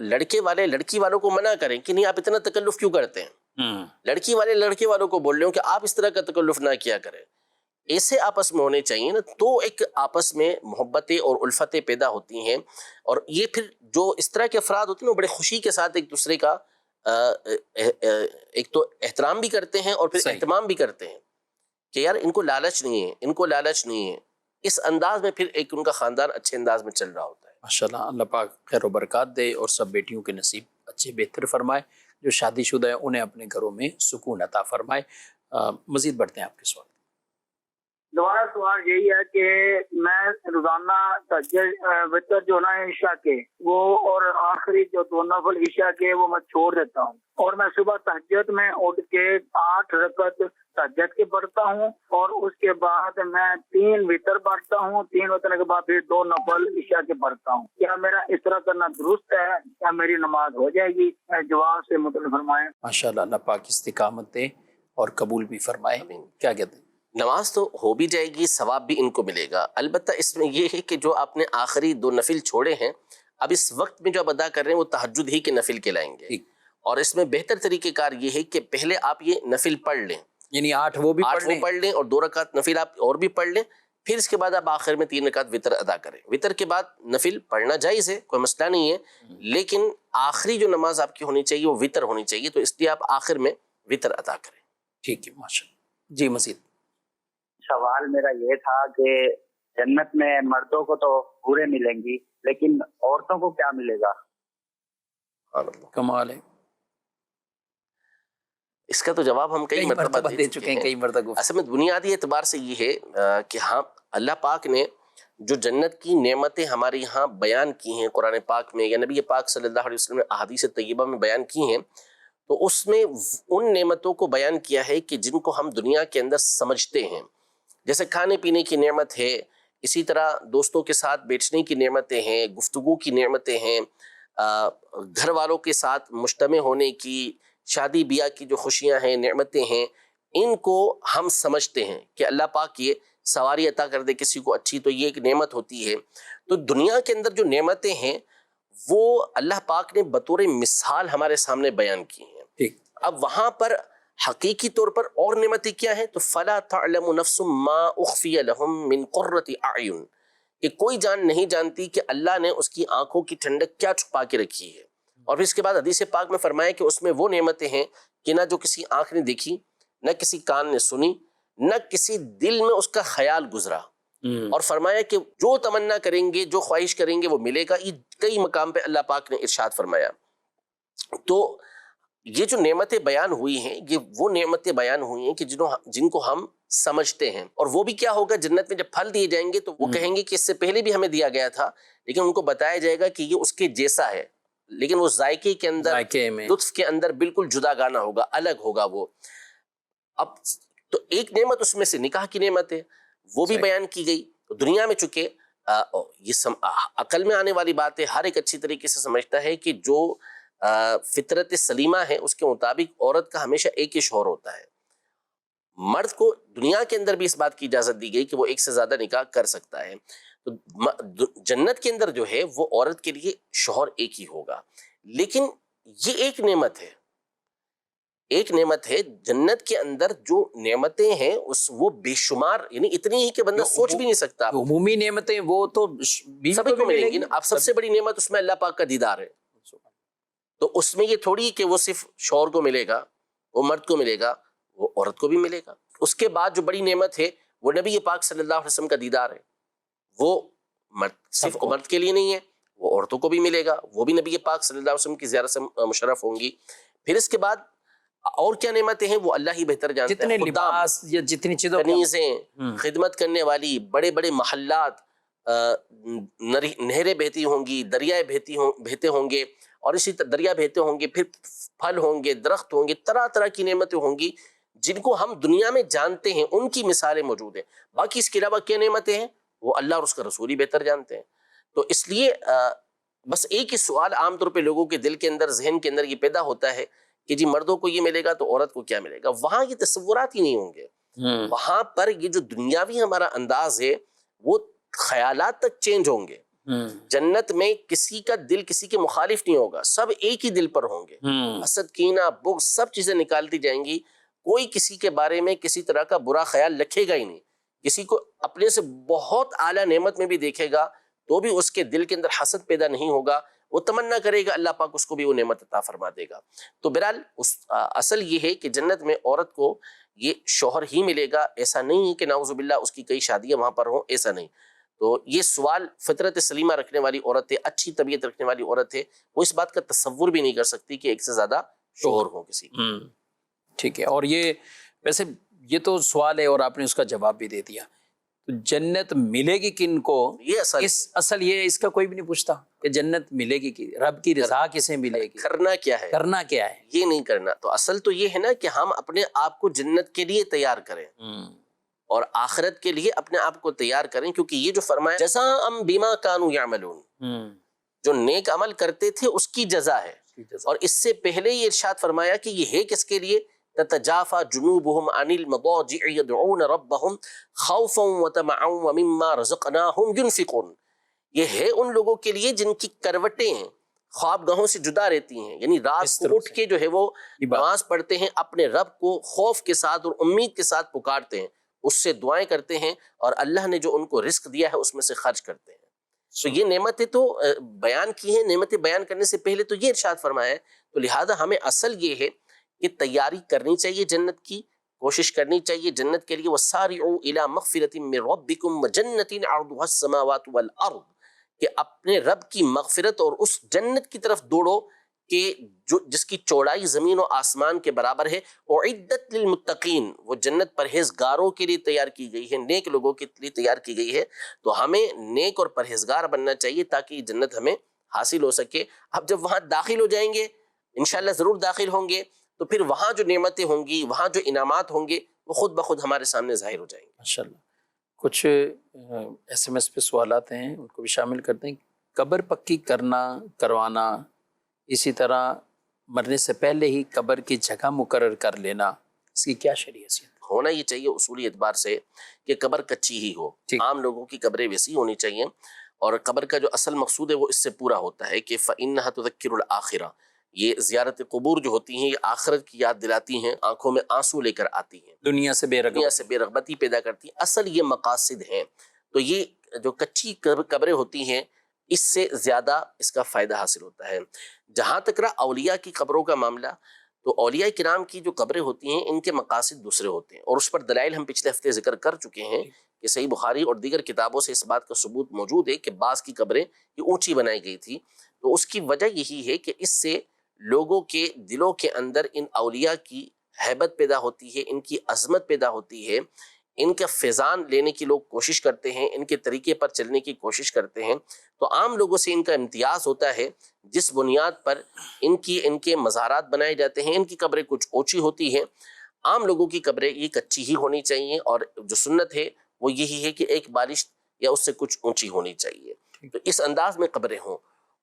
Speaker 1: لڑکے والے لڑکی والوں کو منع کریں کہ نہیں آپ اتنا تکلف کیوں کرتے ہیں، لڑکی والے لڑکے والوں کو بول رہے ہوں کہ آپ اس طرح کا تکلف نہ کیا کریں. ایسے آپس میں ہونے چاہیے نا، تو ایک آپس میں محبتیں اور الفتیں پیدا ہوتی ہیں. اور یہ پھر جو اس طرح کے افراد ہوتے ہیں وہ بڑے خوشی کے ساتھ ایک دوسرے کا ایک تو احترام بھی کرتے ہیں اور پھر اہتمام بھی کرتے ہیں کہ یار ان کو لالچ نہیں ہے، ان کو لالچ نہیں ہے. اس انداز میں پھر ایک ان کا خاندان اچھے انداز میں چل رہا ہوتا ہے.
Speaker 2: ماشاءاللہ، اللہ پاک خیر و برکات دے اور سب بیٹیوں کے نصیب اچھے بہتر فرمائے. جو شادی شدہ ہیں انہیں اپنے گھروں میں سکون عطا فرمائے. مزید بڑھتے ہیں آپ کے سوال.
Speaker 3: دوبارہ سوال یہی ہے کہ میں روزانہ وتر جو نا عشاء کے وہ اور آخری جو دو نفل عشاء کے وہ میں چھوڑ دیتا ہوں، اور میں صبح تہجد میں اٹھ کے 8 رکعت تہجد کے پڑھتا ہوں، اور اس کے بعد میں 3 وتر پڑھتا ہوں، 3 وتر کے بعد پھر 2 نفل عشاء کے پڑھتا ہوں. کیا میرا اس طرح کرنا درست ہے؟ کیا میری نماز ہو جائے گی؟ جواب سے مطلب فرمائیں.
Speaker 2: ماشاءاللہ، اللہ پاک استقامت دے اور قبول بھی فرمائے. کیا کہتے ہیں؟
Speaker 1: نماز تو ہو بھی جائے گی، ثواب بھی ان کو ملے گا. البتہ اس میں یہ ہے کہ جو آپ نے آخری 2 نفل چھوڑے ہیں، اب اس وقت میں جو آپ ادا کر رہے ہیں وہ تہجد ہی کے نفل کہلائیں گے. اور اس میں بہتر طریقہ کار یہ ہے کہ پہلے آپ یہ نفل پڑھ لیں،
Speaker 2: یعنی 8 وہ بھی
Speaker 1: پڑھ لیں اور 2 رکعت نفل آپ اور بھی پڑھ لیں. پھر اس کے بعد آپ آخر میں 3 رکعت وتر ادا کریں. وتر کے بعد نفل پڑھنا جائز ہے، کوئی مسئلہ نہیں ہے، لیکن آخری جو نماز آپ کی ہونی چاہیے وہ وتر ہونی چاہیے، تو اس لیے آپ آخر میں وتر ادا کریں.
Speaker 2: ٹھیک ہے، ماشاءاللہ. جی مزید
Speaker 4: سوال میرا یہ تھا کہ جنت میں مردوں کو تو پورے ملیں گی، لیکن عورتوں کو کیا ملے گا؟
Speaker 2: کمال ہے.
Speaker 1: اس کا تو جواب ہم کئی مرتبہ دے چکے ہیں،
Speaker 2: کئی مرتبہ.
Speaker 1: اصل میں بنیادی اعتبار سے یہ ہے کہ ہاں اللہ پاک نے جو جنت کی نعمتیں ہمارے یہاں بیان کی ہیں قرآن پاک میں یا نبی پاک صلی اللہ علیہ وسلم نے احادیث طیبہ میں بیان کی ہیں، تو اس میں ان نعمتوں کو بیان کیا ہے کہ جن کو ہم دنیا کے اندر سمجھتے ہیں، جیسے کھانے پینے کی نعمت ہے، اسی طرح دوستوں کے ساتھ بیٹھنے کی نعمتیں ہیں، گفتگو کی نعمتیں ہیں، گھر والوں کے ساتھ مجتمع ہونے کی، شادی بیاہ کی جو خوشیاں ہیں، نعمتیں ہیں، ان کو ہم سمجھتے ہیں کہ اللہ پاک یہ سواری عطا کر دے کسی کو اچھی، تو یہ ایک نعمت ہوتی ہے. تو دنیا کے اندر جو نعمتیں ہیں وہ اللہ پاک نے بطور مثال ہمارے سامنے بیان کی ہیں. اب وہاں پر حقیقی طور پر اور نعمتیں کیا ہیں؟ تو فَلَا تَعْلَمُ نَفْسٌ مَّا أُخْفِيَ لَهُم مِّن قُرَّةِ أَعْيُن، کہ کوئی جان نہیں جانتی کہ اللہ نے اس کی آنکھوں کی ٹھنڈک کیا چھپا کے رکھی ہے. اور پھر اس کے بعد حدیث پاک میں فرمایا کہ اس میں وہ نعمتیں ہیں کہ نہ جو کسی آنکھ نے دیکھی، نہ کسی کان نے سنی، نہ کسی دل میں اس کا خیال گزرا. اور فرمایا کہ جو تمنا کریں گے، جو خواہش کریں گے وہ ملے گا. یہ کئی مقام پہ اللہ پاک نے ارشاد فرمایا. تو یہ جو نعمتیں بیان ہوئی ہیں، یہ وہ نعمتیں بیان ہوئی ہیں کہ جن کو ہم سمجھتے ہیں. اور وہ بھی کیا ہوگا, جنت میں جب پھل دیے جائیں گے تو وہ کہیں گے کہ اس سے پہلے بھی ہمیں دیا گیا تھا, لیکن ان کو بتایا جائے گا کہ یہ اس کے جیسا ہے, لیکن وہ ذائقے کے اندر,
Speaker 2: ذائقے میں,
Speaker 1: لطف کے اندر بالکل جدا گانا ہوگا, الگ ہوگا وہ. اب تو ایک نعمت اس میں سے نکاح کی نعمت ہے, وہ بھی بیان کی گئی. دنیا میں چونکہ یہ عقل میں آنے والی بات ہے, ہر ایک اچھی طریقے سے سمجھتا ہے کہ جو فطرت سلیمہ ہے اس کے مطابق عورت کا ہمیشہ ایک ہی شوہر ہوتا ہے. مرد کو دنیا کے اندر بھی اس بات کی اجازت دی گئی کہ وہ ایک سے زیادہ نکاح کر سکتا ہے. تو جنت کے اندر جو ہے وہ عورت کے لیے شوہر ایک ہی ہوگا. لیکن یہ ایک نعمت ہے, ایک نعمت ہے جنت کے اندر جو نعمتیں ہیں وہ بے شمار, یعنی اتنی ہی کہ بندہ سوچ بھی نہیں سکتا.
Speaker 2: عمومی نعمتیں وہ تو
Speaker 1: سبھی کو ملیں گی. اب سب سے بڑی نعمت اس میں اللہ پاک کا دیدار ہے, تو اس میں یہ تھوڑی کہ وہ صرف شوہر کو ملے گا, وہ مرد کو ملے گا, وہ عورت کو بھی ملے گا. اس کے بعد جو بڑی نعمت ہے وہ نبی پاک صلی اللہ علیہ وسلم کا دیدار ہے. وہ صرف مرد کے لیے نہیں ہے, وہ عورتوں کو بھی ملے گا, وہ بھی نبی پاک صلی اللہ علیہ وسلم کی زیارت سے مشرف ہوں گی. پھر اس کے بعد اور کیا نعمتیں ہیں وہ اللہ ہی بہتر جانتا ہے.
Speaker 2: جتنے لباس یا جتنی چیزوں,
Speaker 1: کنیزیں, خدمت کرنے والی, بڑے بڑے محلات, نہریں بہتی ہوں گی, دریائے بہتے ہوں گے, اور اسی طرح دریا بہتے ہوں گے, پھر پھل ہوں گے, درخت ہوں گے, طرح طرح کی نعمتیں ہوں گی جن کو ہم دنیا میں جانتے ہیں, ان کی مثالیں موجود ہیں. باقی اس کے علاوہ کیا نعمتیں ہیں وہ اللہ اور اس کا رسول ہی بہتر جانتے ہیں. تو اس لیے بس ایک ہی سوال عام طور پہ لوگوں کے دل کے اندر, ذہن کے اندر یہ پیدا ہوتا ہے کہ جی مردوں کو یہ ملے گا تو عورت کو کیا ملے گا. وہاں یہ تصورات ہی نہیں ہوں گے. وہاں پر یہ جو دنیاوی ہمارا انداز ہے وہ خیالات تک چینج ہوں گے. جنت میں کسی کا دل کسی کے مخالف نہیں ہوگا, سب ایک ہی دل پر ہوں گے. حسد, کینہ, بغض, سب چیزیں نکالتی جائیں گی. کوئی کسی کے بارے میں کسی طرح کا برا خیال رکھے گا ہی نہیں. کسی کو اپنے سے بہت اعلیٰ نعمت میں بھی دیکھے گا تو بھی اس کے دل کے اندر حسد پیدا نہیں ہوگا. وہ تمنا کرے گا, اللہ پاک اس کو بھی وہ نعمت عطا فرما دے گا. تو بہرحال اصل یہ ہے کہ جنت میں عورت کو یہ شوہر ہی ملے گا. ایسا نہیں ہے کہ نعوذ باللہ اس کی کئی شادیاں وہاں پر ہوں, ایسا نہیں. تو یہ سوال فطرت سلیمہ رکھنے والی عورت ہے, اچھی طبیعت رکھنے والی عورت ہے, وہ اس بات کا تصور بھی نہیں کر سکتی کہ ایک سے زیادہ شوہر ہوں کسی کی.
Speaker 2: ٹھیک ہے. اور یہ ویسے یہ تو سوال ہے اور آپ نے اس کا جواب بھی دے دیا. تو جنت ملے گی کن کو,
Speaker 1: یہ
Speaker 2: اصل یہ اس کا کوئی بھی نہیں پوچھتا کہ جنت ملے گی کہ رب کی رضا کسے ملے گی,
Speaker 1: کرنا کیا ہے,
Speaker 2: کرنا کیا ہے,
Speaker 1: یہ نہیں کرنا. تو اصل تو یہ ہے نا کہ ہم اپنے آپ کو جنت کے لیے تیار کریں اور آخرت کے لیے اپنے آپ کو تیار کریں, کیونکہ یہ جو فرمایا جزاء بما كانوا يعملون, جو نیک عمل کرتے تھے اس کی جزا ہے. اور اس سے پہلے یہ ارشاد فرمایا کہ یہ ہے کس کے لیے, تتجافى جنوبهم عن المضاجع يدعون ربهم خوفا وطمعا ومما رزقناهم ينفقون. یہ ہے ان لوگوں کے لیے جن کی کروٹیں خواب گاہوں سے جدا رہتی ہیں, یعنی رات کو اٹھ کے جو ہے وہ نماز پڑھتے ہیں, اپنے رب کو خوف کے ساتھ اور امید کے ساتھ پکارتے ہیں, اس سے دعائیں کرتے ہیں, اور اللہ نے جو ان کو رزق دیا ہے اس میں سے خرچ کرتے ہیں. تو یہ نعمتیں تو بیان کی ہیں. نعمتیں بیان کرنے سے پہلے تو یہ ارشاد فرمایا ہے. تو لہذا ہمیں اصل یہ ہے کہ تیاری کرنی چاہیے جنت کی, کوشش کرنی چاہیے جنت کے لیے. وَسَارِعُوا إِلَىٰ مَغْفِرَةٍ مِّن رَبِّكُمْ وَجَنَّةٍ عَرْضُهَا السَّمَاوَاتُ وَالْأَرْضُ, کہ اپنے رب کی مغفرت اور اس جنت کی طرف دوڑو کہ جس کی چوڑائی زمین و آسمان کے برابر ہے. اعدت للمتقین, وہ جنت پرہیزگاروں کے لیے تیار کی گئی ہے, نیک لوگوں کے لیے تیار کی گئی ہے. تو ہمیں نیک اور پرہیزگار بننا چاہیے تاکہ یہ جنت ہمیں حاصل ہو سکے. اب جب وہاں داخل ہو جائیں گے, انشاءاللہ ضرور داخل ہوں گے, تو پھر وہاں جو نعمتیں ہوں گی, وہاں جو انعامات ہوں گے, وہ خود بخود ہمارے سامنے ظاہر ہو جائیں گے.
Speaker 2: ماشاءاللہ. کچھ SMS پہ سوالات ہیں, ان کو بھی شامل کرتے ہیں. قبر پکی کروانا, اسی طرح مرنے سے پہلے ہی قبر کی جگہ مقرر کر لینا, اس کی کیا شرعی حیثیت؟
Speaker 1: ہونا یہ چاہیے اصولی اعتبار سے کہ قبر کچی ہی ہو. عام لوگوں کی قبریں ویسی ہونی چاہیے, اور قبر کا جو اصل مقصود ہے وہ اس سے پورا ہوتا ہے کہ فَإِنَّهَا تُذَكِّرُ الْآخِرَةَ, یہ زیارت قبور جو ہوتی ہیں یہ آخرت کی یاد دلاتی ہیں, آنکھوں میں آنسو لے کر آتی ہیں,
Speaker 2: دنیا سے بے
Speaker 1: رغبتی پیدا کرتی ہیں. اصل یہ مقاصد ہیں. تو یہ جو کچی قبریں ہوتی ہیں اس سے زیادہ اس کا فائدہ حاصل ہوتا ہے. جہاں تک رہا اولیاء کی قبروں کا معاملہ, تو اولیاء کرام کی جو قبریں ہوتی ہیں ان کے مقاصد دوسرے ہوتے ہیں, اور اس پر دلائل ہم پچھلے ہفتے ذکر کر چکے ہیں کہ صحیح بخاری اور دیگر کتابوں سے اس بات کا ثبوت موجود ہے کہ بعض کی قبریں یہ اونچی بنائی گئی تھی. تو اس کی وجہ یہی ہے کہ اس سے لوگوں کے دلوں کے اندر ان اولیاء کی ہیبت پیدا ہوتی ہے, ان کی عظمت پیدا ہوتی ہے, ان کا فیضان لینے کی لوگ کوشش کرتے ہیں، ان کے طریقے پر چلنے کی کوشش کرتے ہیں، تو عام لوگوں سے ان کا امتیاز ہوتا ہے جس بنیاد پر ان کے مزارات بنائے جاتے ہیں۔ ان کی قبریں کچھ اونچی ہوتی ہیں، عام لوگوں کی قبریں یہ کچی ہی ہونی چاہیے، اور جو سنت ہے وہ یہی ہے کہ ایک بالش یا اس سے کچھ اونچی ہونی چاہیے، تو اس انداز میں قبریں ہوں۔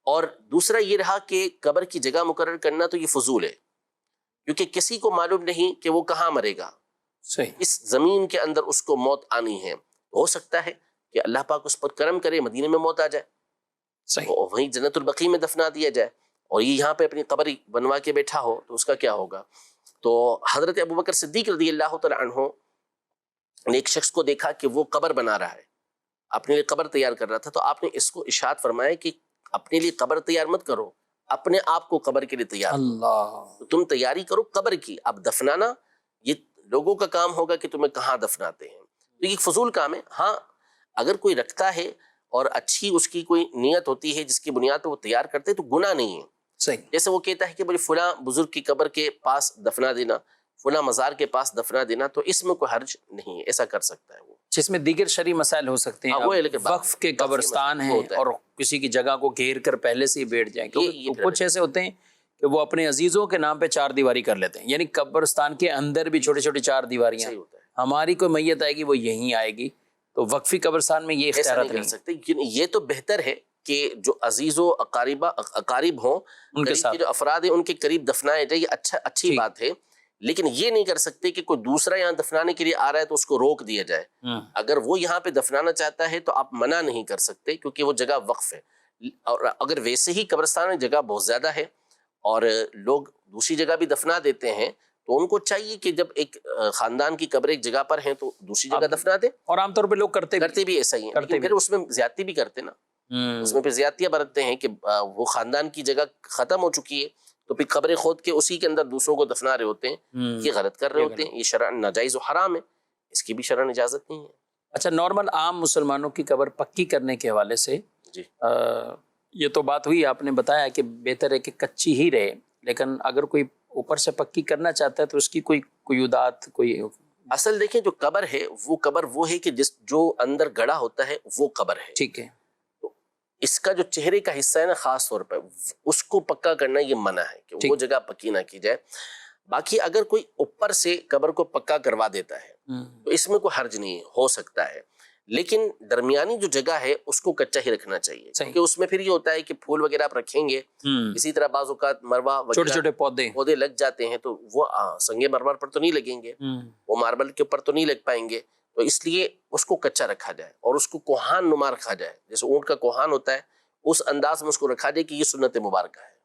Speaker 1: اور دوسرا یہ رہا کہ قبر کی جگہ مقرر کرنا تو یہ فضول ہے، کیونکہ کسی کو معلوم نہیں کہ وہ کہاں مرے گا،
Speaker 2: صحیح،
Speaker 1: اس زمین کے اندر اس کو موت آنی ہے، ہو سکتا ہے کہ اللہ پاک اس پر کرم کرے، مدینے میں موت آ جائے،
Speaker 2: صحیح،
Speaker 1: اور وہیں جنت البقیع میں دفنا دیا جائے، اور یہ یہاں پہ اپنی قبر بنوا کے بیٹھا ہو تو اس کا کیا ہوگا؟ تو حضرت ابوبکر صدیق رضی اللہ تعالی عنہ نے ایک شخص کو دیکھا کہ وہ قبر بنا رہا ہے، اپنے لیے قبر تیار کر رہا تھا، تو آپ نے اس کو ارشاد فرمایا کہ اپنے لیے قبر تیار مت کرو، اپنے آپ کو قبر کے لیے تیار کرو،
Speaker 2: اللہ،
Speaker 1: تم تیاری کرو قبر کی، اب دفنانا یہ لوگوں کا کام ہوگا کہ تمہیں کہاں دفناتے ہیں، تو یہ ایک فضول کام ہے۔ ہاں اگر کوئی رکھتا ہے اور اچھی اس کی کوئی نیت ہوتی ہے جس کی بنیاد پہ وہ تیار کرتے ہیں تو گناہ نہیں ہے،
Speaker 2: صحیح،
Speaker 1: جیسے وہ کہتا ہے کہ مجھے فلاں بزرگ کی قبر کے پاس دفنا دینا، فلاں مزار کے پاس دفنا دینا، تو اس میں کوئی حرج نہیں ہے، ایسا کر سکتا ہے وہ۔
Speaker 2: جس میں دیگر شرعی مسائل ہو سکتے ہیں،
Speaker 1: ہاں، وہ ہے، لیکن
Speaker 2: وقف کے
Speaker 1: وقف
Speaker 2: قبرستان
Speaker 1: مسئلہ
Speaker 2: ہیں
Speaker 1: ہوتا ہے۔
Speaker 2: اور کسی کی جگہ کو گھیر کر پہلے سے ہی بیٹھ جائیں،
Speaker 1: یہ
Speaker 2: کیونکہ کچھ ایسے ہوتے ہیں کہ وہ اپنے عزیزوں کے نام پہ چار دیواری کر لیتے ہیں، یعنی قبرستان کے اندر بھی چھوٹی چھوٹی چار دیواریاں،
Speaker 1: صحیح ہوتا ہے،
Speaker 2: ہماری کوئی میت آئے گی وہ یہیں آئے گی، تو وقفی قبرستان میں یہ
Speaker 1: ایسا
Speaker 2: اختیارات
Speaker 1: نہیں کر
Speaker 2: نہیں
Speaker 1: سکتے۔ یہ تو بہتر ہے کہ جو عزیز و اقارب ہوں،
Speaker 2: ان کے
Speaker 1: قریب
Speaker 2: ساتھ،
Speaker 1: کے جو افراد ہیں ان کے قریب دفنائے جائے، یہ اچھی
Speaker 2: ٹھیک،
Speaker 1: بات ہے، لیکن یہ نہیں کر سکتے کہ کوئی دوسرا یہاں دفنانے کے لیے آ رہا ہے تو اس کو روک دیا جائے۔ اگر وہ یہاں پہ دفنانا چاہتا ہے تو آپ منع نہیں کر سکتے، کیونکہ وہ جگہ وقف ہے، اور اگر ویسے ہی قبرستان میں جگہ بہت زیادہ ہے اور لوگ دوسری جگہ بھی دفنا دیتے ہیں تو ان کو چاہیے کہ جب ایک خاندان کی قبر ایک جگہ پر ہیں تو دوسری جگہ دفنا دیں،
Speaker 2: اور عام طور پہ لوگ کرتے
Speaker 1: بھی ایسا ہی ہے، لیکن پھر اس میں زیادتی بھی کرتے نا، اس میں پھر زیادتیاں برتتے ہیں کہ وہ خاندان کی جگہ ختم ہو چکی ہے تو پھر قبریں کھود کے اسی کے اندر دوسروں کو دفنا رہے ہوتے ہیں، یہ غلط کر رہے ہوتے ہیں، یہ شرعاً ناجائز و حرام ہے، اس کی بھی شرعاً اجازت نہیں ہے۔
Speaker 2: اچھا، نارمل عام مسلمانوں کی قبر پکی کرنے کے حوالے سے
Speaker 1: جی،
Speaker 2: یہ تو بات ہوئی، آپ نے بتایا کہ بہتر ہے کہ کچی ہی رہے، لیکن اگر کوئی اوپر سے پکی کرنا چاہتا ہے تو اس کی کوئی قیودات، کوئی
Speaker 1: اصل دیکھیں جو قبر ہے وہ قبر وہ ہے کہ جو اندر گڑا ہوتا ہے وہ قبر ہے،
Speaker 2: ٹھیک ہے،
Speaker 1: اس کا جو چہرے کا حصہ ہے نا خاص طور پر اس کو پکا کرنا یہ منع ہے کہ وہ جگہ پکی نہ کی جائے۔ باقی اگر کوئی اوپر سے قبر کو پکا کروا دیتا ہے تو اس میں کوئی حرج نہیں ہو سکتا ہے، لیکن درمیانی جو جگہ ہے اس کو کچا ہی رکھنا چاہیے، کیونکہ اس میں پھر یہ ہوتا ہے کہ پھول وغیرہ آپ رکھیں گے، اسی طرح بعض اوقات مروا
Speaker 2: چھوٹے چھوٹے پودے
Speaker 1: لگ جاتے ہیں تو وہ سنگ مرمر پر تو نہیں لگیں گے، وہ ماربل کے اوپر تو نہیں لگ پائیں گے، تو اس لیے اس کو کچا رکھا جائے اور اس کو کوہان نما رکھا جائے، جیسے اونٹ کا کوہان ہوتا ہے اس انداز میں اس کو رکھا جائے کہ یہ سنت مبارکہ ہے۔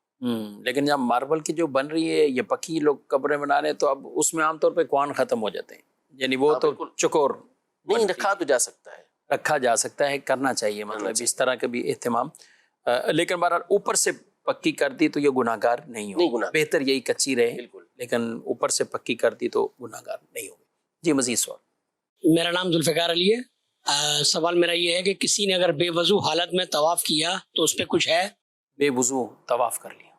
Speaker 2: لیکن جب ماربل کی جو بن رہی ہے یہ پکی لوگ قبریں بنا رہے ہیں تو اب اس میں عام طور پہ کوہان ختم ہو جاتے ہیں، یعنی وہ تو چکور
Speaker 1: نہیں رکھا تو جا سکتا ہے،
Speaker 2: رکھا جا سکتا ہے، کرنا چاہیے، مطلب اس طرح کا بھی اہتمام، لیکن بہرحال اوپر سے پکی کر دی تو یہ گناہ گار نہیں ہوگا، بہتر یہی کچی رہے، لیکن اوپر سے پکی کر دی تو گناہ گار نہیں ہوگی۔ جی مزید سوال۔
Speaker 5: میرا نام ذوالفقار علی ہے۔ سوال میرا یہ ہے کہ کسی نے اگر بے وضو حالت میں طواف کیا تو اس پہ کچھ ہے؟
Speaker 2: بے وضو طواف کر لیا،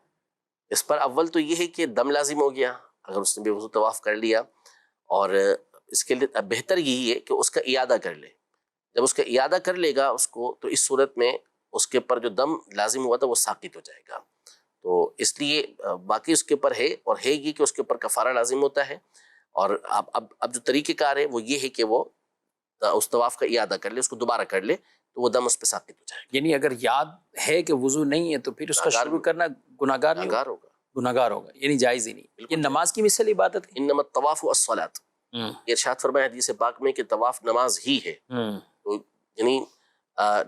Speaker 1: اس پر اول تو یہ ہے کہ دم لازم ہو گیا اگر اس نے بے وضو طواف کر لیا، اور اس کے لیے بہتر یہی ہے کہ اس کا اعادہ کر لے، جب اس کا اعادہ کر لے گا اس کو تو اس صورت میں اس کے پر جو دم لازم ہوا تھا وہ ساقط ہو جائے گا، تو اس لیے باقی اس کے اوپر ہے، اور ہے یہ کہ اس کے اوپر کفارہ لازم ہوتا ہے، اور اب جو طریقہ کار ہے وہ یہ ہے کہ وہ اس طواف کا اعادہ کر لے، اس کو دوبارہ کر لے تو وہ دم اس پہ ساقط ہو جائے گا۔
Speaker 2: یعنی اگر یاد ہے کہ وضو نہیں ہے تو پھر اس کا شروع کرنا گناہ گار نہیں
Speaker 1: ہوگا،
Speaker 2: گناہ گار ہوگا، یعنی جائز ہی نہیں۔ یہ نماز کی مثل عبادت ہے،
Speaker 1: انما الطواف والصلاۃ، ارشاد فرمایا حدیث پاک میں کہ طواف نماز ہی ہے، تو یعنی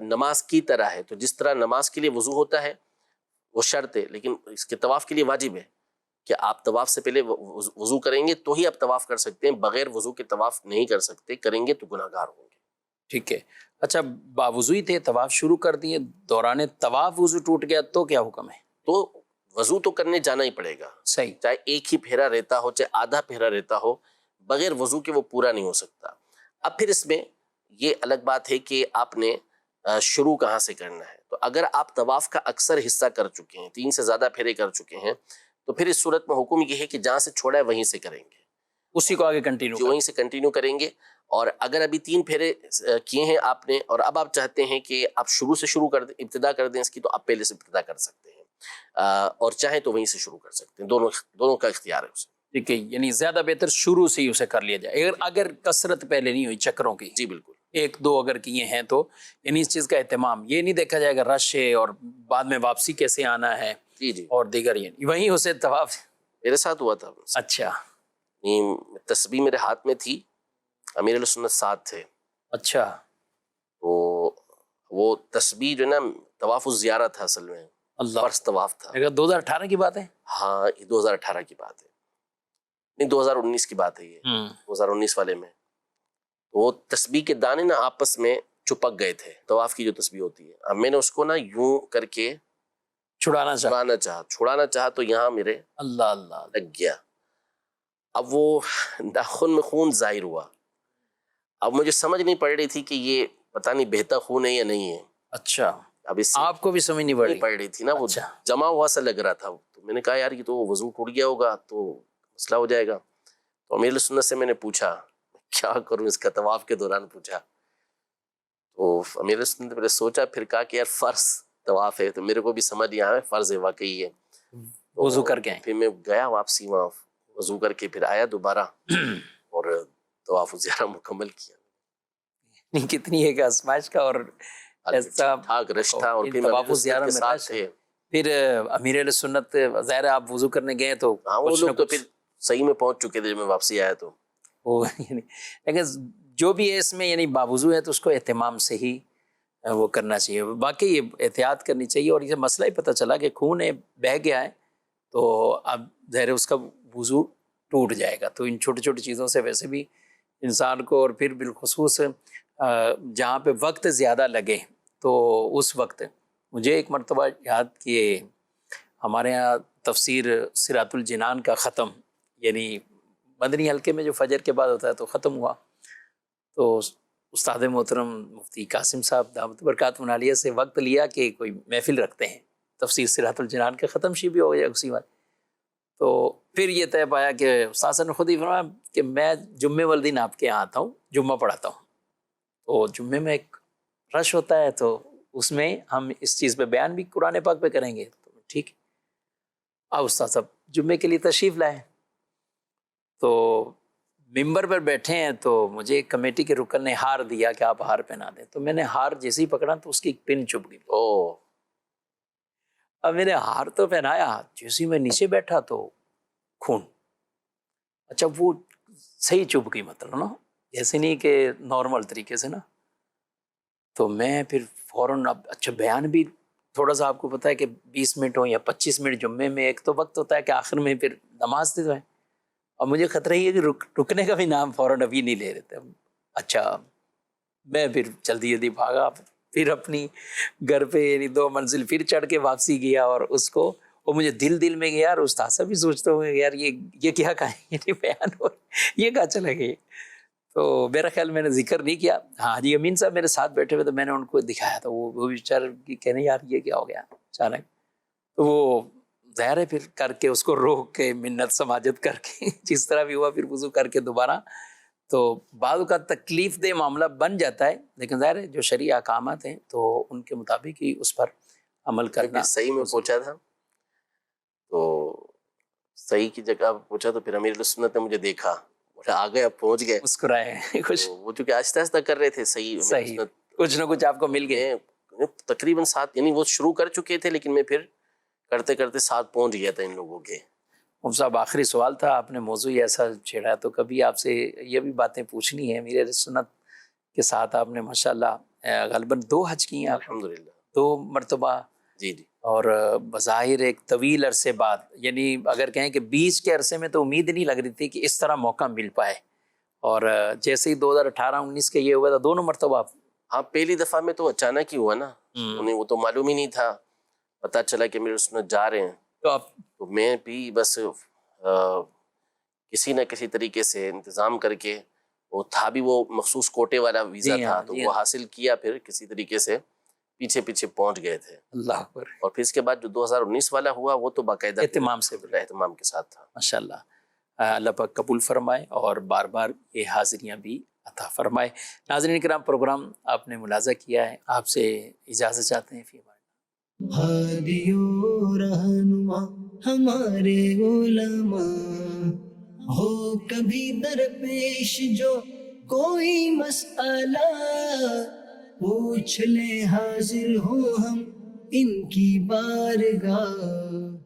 Speaker 1: نماز کی طرح ہے، تو جس طرح نماز کے لیے وضو ہوتا ہے وہ شرط ہے، لیکن اس کے طواف کے لیے واجب ہے کہ آپ طواف سے پہلے وضو کریں گے تو ہی آپ طواف کر سکتے ہیں، بغیر وضو کے طواف نہیں کر سکتے، کریں گے تو گناہ گار ہوں گے۔
Speaker 2: ٹھیک ہے، اچھا باوضوئی تھے، طواف شروع کر دیے، دوران طواف وضو ٹوٹ گیا تو کیا حکم ہے؟
Speaker 1: تو وضو تو کرنے جانا ہی پڑے گا،
Speaker 2: صحیح،
Speaker 1: چاہے ایک ہی پھیرا رہتا ہو چاہے آدھا پھیرا رہتا ہو، بغیر وضو کے وہ پورا نہیں ہو سکتا۔ اب پھر اس میں یہ الگ بات ہے کہ آپ نے شروع کہاں سے کرنا ہے، تو اگر آپ طواف کا اکثر حصہ کر چکے ہیں، 3 سے زیادہ پھیرے کر چکے ہیں، تو پھر اس صورت میں حکم یہ ہے کہ جہاں سے چھوڑا ہے وہیں سے کریں گے،
Speaker 2: اسی کو آگے کنٹینیو
Speaker 1: وہیں سے کنٹینیو کریں گے، اور اگر ابھی 3 پھیرے کیے ہیں آپ نے اور اب آپ چاہتے ہیں کہ آپ شروع سے شروع کر دیں، ابتدا کر دیں اس کی، تو آپ پہلے سے ابتدا کر سکتے ہیں، اور چاہیں تو وہیں سے شروع کر سکتے ہیں، دونوں کا اختیار ہے اسے.
Speaker 2: ٹھیک ہے، یعنی زیادہ بہتر شروع سے ہی اسے کر لیا جائے، اگر کثرت پہلے نہیں ہوئی چکروں کی.
Speaker 1: جی بالکل.
Speaker 2: 1-2 اگر کیے ہیں تو یعنی اس چیز کا اہتمام، یہ نہیں دیکھا جائے گا رش ہے اور بعد میں واپسی کیسے آنا ہے
Speaker 1: جی جی
Speaker 2: اور دیگر، یعنی وہیں اسے طواف.
Speaker 1: میرے ساتھ ہوا تھا.
Speaker 2: اچھا
Speaker 1: تسبیح میرے ہاتھ میں تھی، امیر علیہ سنت ساتھ تھے،
Speaker 2: اچھا.
Speaker 1: تو وہ تسبیح جو ہے نا طواف الزیارہ تھا اصل میں،
Speaker 2: اللہ،
Speaker 1: فرض طواف تھا.
Speaker 2: اگر 2018 کی بات ہے.
Speaker 1: ہاں یہ 2018 کی بات ہے، نہیں 2019 کی بات ہے، یہ 2019 والے میں. وہ تسبیح کے دانے نا آپس میں چپک گئے تھے، طواف کی جو تسبیح ہوتی ہے. اب میں نے اس کو نا یوں کر کے
Speaker 2: چھڑانا
Speaker 1: چھڑانا چاہا تو یہاں میرے
Speaker 2: اللہ اللہ.
Speaker 1: لگ گیا. اب وہ ناخن میں خون ظاہر ہوا. اب مجھے سمجھ نہیں پڑ رہی تھی کہ یہ پتہ نہیں بہتا خون ہے یا نہیں ہے.
Speaker 2: اچھا،
Speaker 1: اب اس سے
Speaker 2: آپ کو بھی سمجھ نہیں
Speaker 1: نہیں پڑ رہی تھی نا، وہ
Speaker 2: اچھا.
Speaker 1: جمع ہوا سا لگ رہا تھا. تو میں نے کہا یار یہ تو وضو ٹوٹ گیا ہوگا تو مسئلہ ہو جائے گا. تو امیر سنت سے میں نے پوچھا کیا کروں اس کا، طواف کے دوران پوچھا. تو امیر سنت نے سوچا، پھر کہا کہ یار فرض طواف ہے، تو میرے کو بھی سمجھ نہیں آیا فرض ہے واقعی ہے.
Speaker 2: وضو کر کے آئیں.
Speaker 1: پھر میں گیا واپسی، وہاں وضو کر کے پھر آیا دوبارہ اور طواف الزیارہ مکمل کیا.
Speaker 2: کتنی ایک آزمائش کا اور ایسا
Speaker 1: ٹھاک رش تھا. اور پھر
Speaker 2: طواف الزیارہ
Speaker 1: کے
Speaker 2: میں
Speaker 1: ساتھ
Speaker 2: رش.
Speaker 1: تھے.
Speaker 2: پھر امیر علیہ سنت ظاہر ہے آپ وضو کرنے گئے تو
Speaker 1: ہاں وہ
Speaker 2: کچھ
Speaker 1: لوگ
Speaker 2: نہ
Speaker 1: تو
Speaker 2: کچھ
Speaker 1: پھر صحیح میں پہنچ چکے تھے جب میں واپسی آیا تو.
Speaker 2: لیکن جو بھی ہے اس میں یعنی باوضو ہے تو اس کو اہتمام سے ہی وہ کرنا چاہیے. باقی یہ احتیاط کرنی چاہیے. اور یہ مسئلہ ہی پتہ چلا کہ خون ہے بہہ گیا ہے تو اب ظاہر ہے اس کا وضو ٹوٹ جائے گا. تو ان چھوٹی چھوٹی چیزوں سے ویسے بھی انسان کو، اور پھر بالخصوص جہاں پہ وقت زیادہ لگے تو اس وقت مجھے ایک مرتبہ یاد کہ ہمارے ہاں تفسیر صراط الجنان کا ختم، یعنی مدنی حلقے میں جو فجر کے بعد ہوتا ہے تو ختم ہوا. تو استاد محترم مفتی قاسم صاحب دعوت برکات عالیہ سے وقت لیا کہ کوئی محفل رکھتے ہیں تفسیر صراط الجنان کا ختم شی بھی ہو گیا اسی وقت. تو پھر یہ طے پایا کہ استاد نے خود ہی فرمایا کہ میں جمعے والے دن آپ کے یہاں آتا ہوں، جمعہ پڑھاتا ہوں. تو جمعے میں ایک رش ہوتا ہے تو اس میں ہم اس چیز پہ بیان بھی قرآن پاک پہ کریں گے. تو ٹھیک ہے. اب استاد صاحب جمعے کے لیے تشریف لائے تو ممبر پر بیٹھے ہیں تو مجھے کمیٹی کے رکن نے ہار دیا کہ آپ ہار پہنا دیں. تو میں نے ہار جیسے ہی پکڑا تو اس کی ایک پن چبھ گئی. اب میں نے ہار تو پہنایا، جیسے ہی میں نیچے بیٹھا تو خون. اچھا وہ صحیح چبھ گئی، مطلب نا ایسے نہیں کہ نارمل طریقے سے نا. تو میں پھر فوراً اب اچھا بیان بھی تھوڑا سا آپ کو پتا ہے کہ 20 منٹ ہو یا 25 منٹ جمعے میں ایک تو وقت ہوتا ہے کہ آخر میں پھر نماز دے دو ہے. اور مجھے خطرہ ہی ہے کہ رکنے کا بھی نام فوراً ابھی نہیں لے رہتے. اچھا میں پھر جلدی بھاگا، پھر اپنی گھر پہ یعنی 2 منزل پھر چڑھ کے واپسی گیا. اور اس کو وہ مجھے دل میں گیا، یار استاد صاحب بھی سوچتے ہوں گے یار یہ کیا کہیں یہ بیان ہو یہ کہاں چلا گیا. تو میرا خیال میں نے ذکر نہیں کیا. ہاں جی امین صاحب میرے ساتھ بیٹھے ہوئے تو میں نے ان کو دکھایا تو وہ بیچارے کہنے یار یہ کیا ہو گیا اچانک. تو وہ ظاہر ہے پھر کر کے اس کو روک کے منت سماجت کر کے جس طرح بھی ہوا پھر وضو کر کے دوبارہ. تو بعض کا تکلیف دہ معاملہ بن جاتا ہے، لیکن ظاہر ہے جو شرعی احکامات ہیں تو ان کے مطابق ہی اس پر عمل کرنا.
Speaker 1: صحیح میں پوچھا تھا تو صحیح کی جگہ پوچھا تو پھر امیر سنت نے مجھے دیکھا، آ گئے، اب پہنچ گئے،
Speaker 2: مسکرائے کچھ.
Speaker 1: وہ چونکہ آہستہ آہستہ کر رہے تھے. صحیح
Speaker 2: کچھ نہ کچھ آپ کو مل گئے.
Speaker 1: تقریباً 7 یعنی وہ شروع کر چکے تھے لیکن میں پھر کرتے کرتے 7 پہنچ گیا تھا ان لوگوں کے.
Speaker 2: صاحب آخری سوال تھا، آپ نے موضوع ایسا چھیڑا تو کبھی آپ سے یہ بھی باتیں پوچھنی ہے. میرے سنت کے ساتھ آپ نے ماشاءاللہ غالباً 2 حج کی ہیں
Speaker 1: الحمدللہ،
Speaker 2: 2 مرتبہ.
Speaker 1: جی
Speaker 2: اور بظاہر ایک طویل عرصے بعد، یعنی اگر کہیں کہ 20 کے عرصے میں تو امید نہیں لگ رہی تھی کہ اس طرح موقع مل پائے. اور جیسے ہی 2018-19 کے یہ ہوا تھا دونوں مرتبہ.
Speaker 1: ہاں پہلی دفعہ میں تو اچانک ہی ہوا نا، انہیں وہ تو معلوم ہی نہیں تھا. پتہ چلا کہ میرے سنت جا رہے ہیں تو میں بھی بس کسی نہ کسی طریقے سے انتظام کر کے، وہ تھا بھی وہ مخصوص کوٹے والا ویزا تھا تو وہ حاصل کیا، پھر کسی طریقے سے پیچھے پہنچ گئے تھے.
Speaker 2: اللہ اکبر.
Speaker 1: اور پھر اس کے بعد جو 2019 والا ہوا وہ تو باقاعدہ
Speaker 2: اہتمام
Speaker 1: کے ساتھ تھا.
Speaker 2: ماشاءاللہ. اللہ پاک قبول فرمائے اور بار بار یہ حاضریاں بھی عطا فرمائے۔ ناظرین کرام، پروگرام آپ نے ملاحظہ کیا ہے، آپ سے اجازت چاہتے ہیں فی امان۔
Speaker 6: ہادی و رہنما ہمارے علماء، ہو کبھی درپیش جو کوئی مسئلہ، پوچھ لیں حاضر ہوں ہم ان کی بارگاہ۔